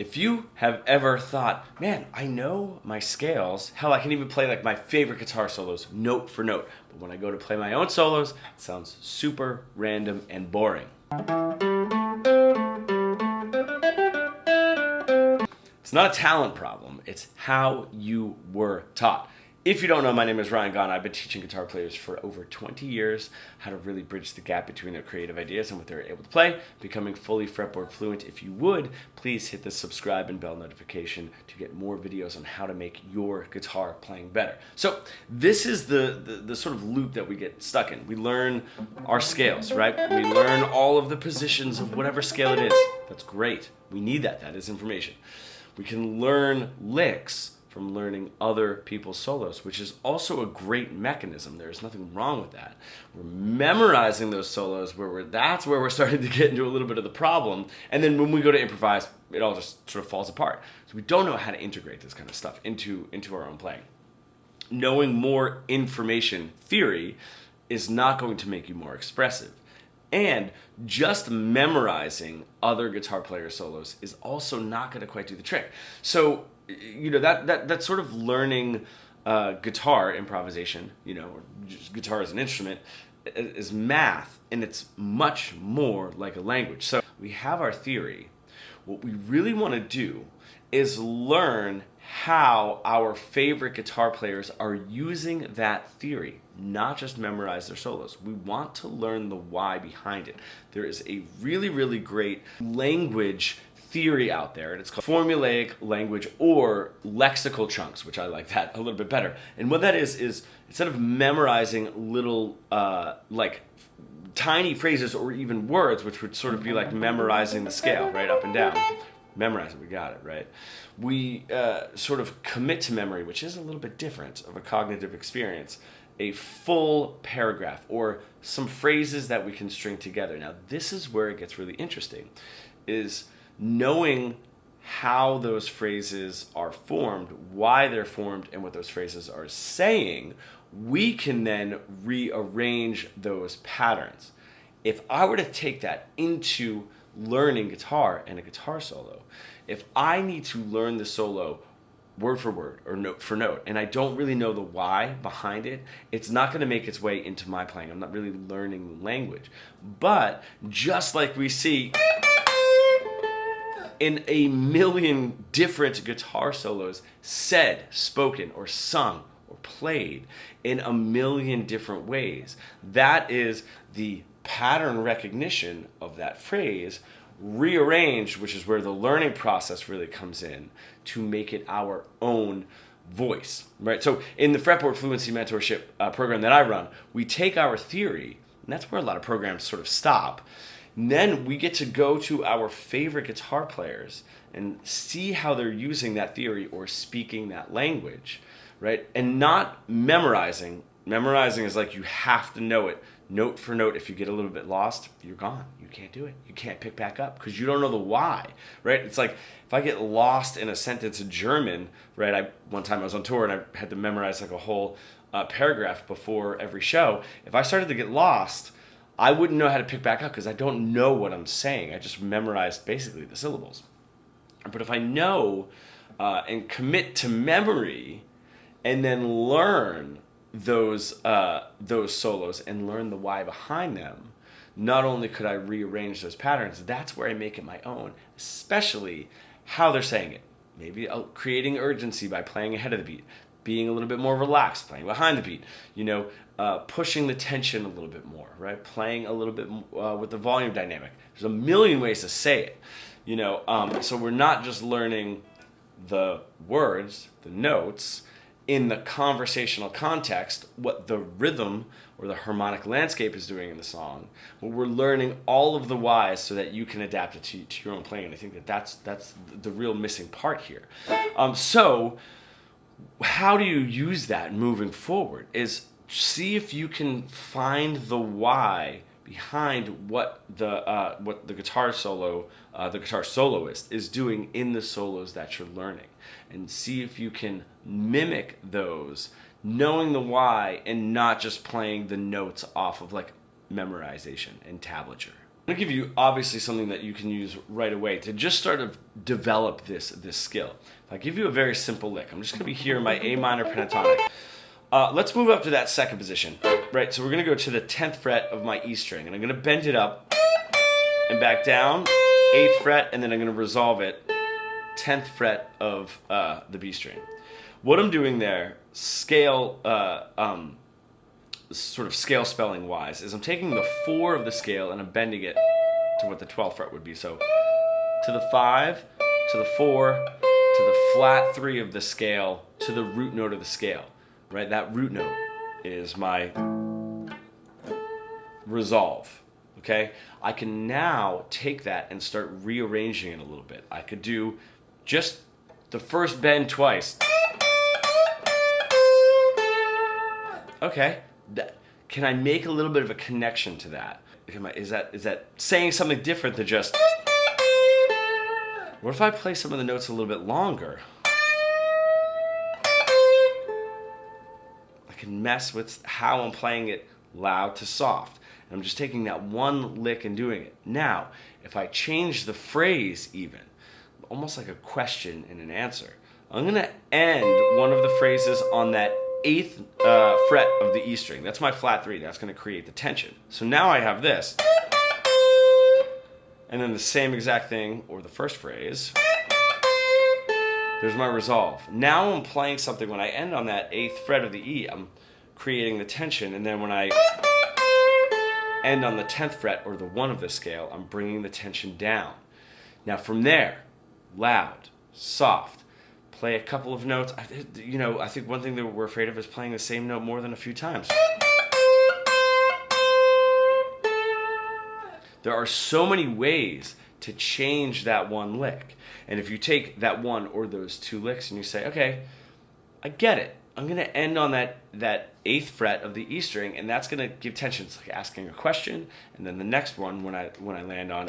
If you have ever thought, man, I know my scales, hell, I can even play like my favorite guitar solos note for note, but when I go to play my own solos, it sounds super random and boring. It's not a talent problem, it's how you were taught. If you don't know, my name is Ryan Gahn. I've been teaching guitar players for over 20 years how to really bridge the gap between their creative ideas and what they're able to play, becoming fully fretboard fluent. If you would, please hit the subscribe and bell notification to get more videos on how to make your guitar playing better. So this is the sort of loop that we get stuck in. We learn our scales, right? We learn all of the positions of whatever scale it is. That's great. We need that. That is information. We can learn licks from learning other people's solos, which is also a great mechanism. There's nothing wrong with that. We're memorizing those solos that's where we're starting to get into a little bit of the problem. And then when we go to improvise, it all just sort of falls apart. So we don't know how to integrate this kind of stuff into our own playing. Knowing more information theory is not going to make you more expressive. And just memorizing other guitar player solos is also not going to quite do the trick. So, that sort of learning guitar improvisation, or just guitar as an instrument, is math, and it's much more like a language. So we have our theory. What we really want to do is learn how our favorite guitar players are using that theory, not just memorize their solos. We want to learn the why behind it. There is a really, really great language theory out there, and it's called formulaic language or lexical chunks, which I like that a little bit better. And what that is instead of memorizing little like tiny phrases or even words, which would sort of be like memorizing the scale, right, up and down. Memorize it, we got it, right? We sort of commit to memory, which is a little bit different of a cognitive experience, a full paragraph or some phrases that we can string together. Now, this is where it gets really interesting, is knowing how those phrases are formed, why they're formed, and what those phrases are saying. We can then rearrange those patterns. If I were to take that into learning guitar and a guitar solo, if I need to learn the solo word for word or note for note, and I don't really know the why behind it, it's not going to make its way into my playing. I'm not really learning the language. But just like we see in a million different guitar solos said, spoken, or sung, or played in a million different ways, that is the pattern recognition of that phrase rearranged, which is where the learning process really comes in to make it our own voice, right? So in the Fretboard Fluency Mentorship program that I run, we take our theory, and that's where a lot of programs sort of stop. And then we get to go to our favorite guitar players and see how they're using that theory or speaking that language, right? And not memorizing. Memorizing is like you have to know it note for note. If you get a little bit lost, you're gone. You can't do it. You can't pick back up because you don't know the why, right? It's like if I get lost in a sentence in German, right? One time I was on tour and I had to memorize like a whole paragraph before every show. If I started to get lost, I wouldn't know how to pick back up because I don't know what I'm saying. I just memorized basically the syllables. But if I know and commit to memory and then learn those solos and learn the why behind them, not only could I rearrange those patterns, that's where I make it my own, especially how they're saying it. Maybe creating urgency by playing ahead of the beat, being a little bit more relaxed, playing behind the beat, pushing the tension a little bit more, right? Playing a little bit with the volume dynamic. There's a million ways to say it, so we're not just learning the words, the notes, in the conversational context, what the rhythm or the harmonic landscape is doing in the song, but we're learning all of the whys so that you can adapt it to your own playing. And I think that's the real missing part here. So how do you use that moving forward is see if you can find the why behind what the guitar soloist is doing in the solos that you're learning, and see if you can mimic those, knowing the why and not just playing the notes off of like memorization and tablature. I'm gonna give you obviously something that you can use right away to just start to develop this skill. If I give you a very simple lick, I'm just gonna be here in my A minor pentatonic. Let's move up to that second position, right? So we're gonna go to the 10th fret of my E string, and I'm gonna bend it up and back down, 8th fret, and then I'm gonna resolve it, 10th fret of the B string. What I'm doing there, sort of scale spelling wise, is I'm taking the 4 of the scale and I'm bending it to what the 12th fret would be. So to the 5, to the 4, to the flat 3 of the scale, to the root note of the scale, right? That root note is my resolve, okay? I can now take that and start rearranging it a little bit. I could do just the first bend twice. Okay. Can I make a little bit of a connection to that? Is that saying something different than just... What if I play some of the notes a little bit longer? I can mess with how I'm playing it loud to soft. And I'm just taking that one lick and doing it. Now, if I change the phrase even, almost like a question and an answer, I'm going to end one of the phrases on that 8th fret of the E string. That's my flat 3. That's going to create the tension. So now I have this. And then the same exact thing, or the first phrase. There's my resolve. Now I'm playing something when I end on that 8th fret of the E, I'm creating the tension. And then when I end on the 10th fret, or the 1 of the scale, I'm bringing the tension down. Now from there, loud, soft, play a couple of notes. I think one thing that we're afraid of is playing the same note more than a few times. There are so many ways to change that one lick. And if you take that one or those 2 licks and you say, okay, I get it. I'm going to end on that 8th fret of the E string, and that's going to give tension. It's like asking a question, and then the next one, when I land on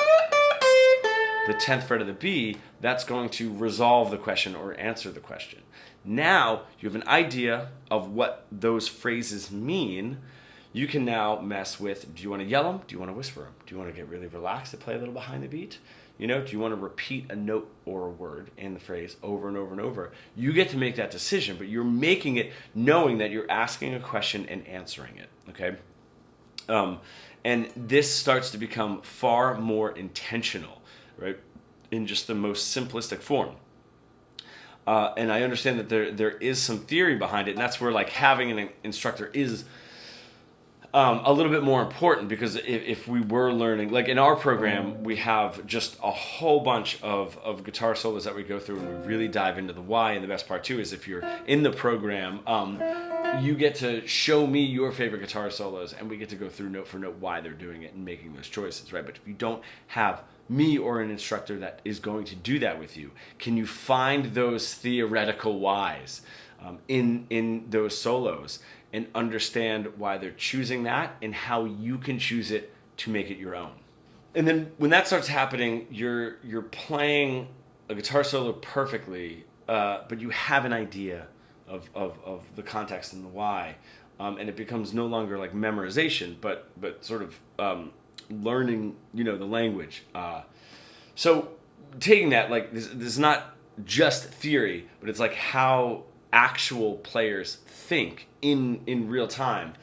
the 10th fret of the B, that's going to resolve the question or answer the question. Now you have an idea of what those phrases mean. You can now mess with, do you want to yell them? Do you want to whisper them? Do you want to get really relaxed and play a little behind the beat? Do you want to repeat a note or a word in the phrase over and over and over? You get to make that decision, but you're making it knowing that you're asking a question and answering it, okay? And this starts to become far more intentional, right, in just the most simplistic form. And I understand that there is some theory behind it, and that's where like having an instructor is a little bit more important, because if we were learning, like in our program, we have just a whole bunch of guitar solos that we go through, and we really dive into the why. And the best part too is if you're in the program, you get to show me your favorite guitar solos, and we get to go through note for note why they're doing it and making those choices, right? But if you don't have me or an instructor that is going to do that with you, can you find those theoretical whys in those solos and understand why they're choosing that and how you can choose it to make it your own? And then when that starts happening, you're playing a guitar solo perfectly, but you have an idea of the context and the why, and it becomes no longer like memorization, but sort of learning, the language. So taking that, like this is not just theory, but it's like how actual players think in real time,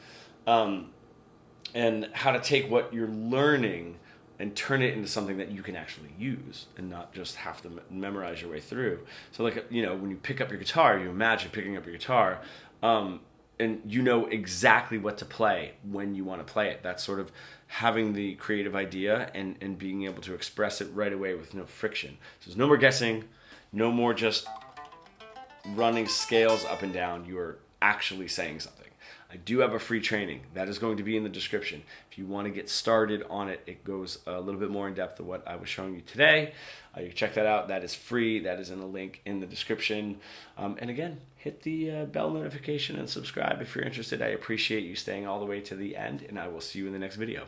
and how to take what you're learning and turn it into something that you can actually use and not just have to memorize your way through. So like, when you pick up your guitar, you imagine picking up your guitar, and you know exactly what to play when you want to play it. That's sort of having the creative idea and being able to express it right away with no friction. So there's no more guessing, no more just running scales up and down. You are actually saying something. I do have a free training that is going to be in the description. If you want to get started on it, it goes a little bit more in depth than what I was showing you today. You can check that out. That is free. That is in a link in the description. And again, hit the bell notification and subscribe if you're interested. I appreciate you staying all the way to the end, and I will see you in the next video.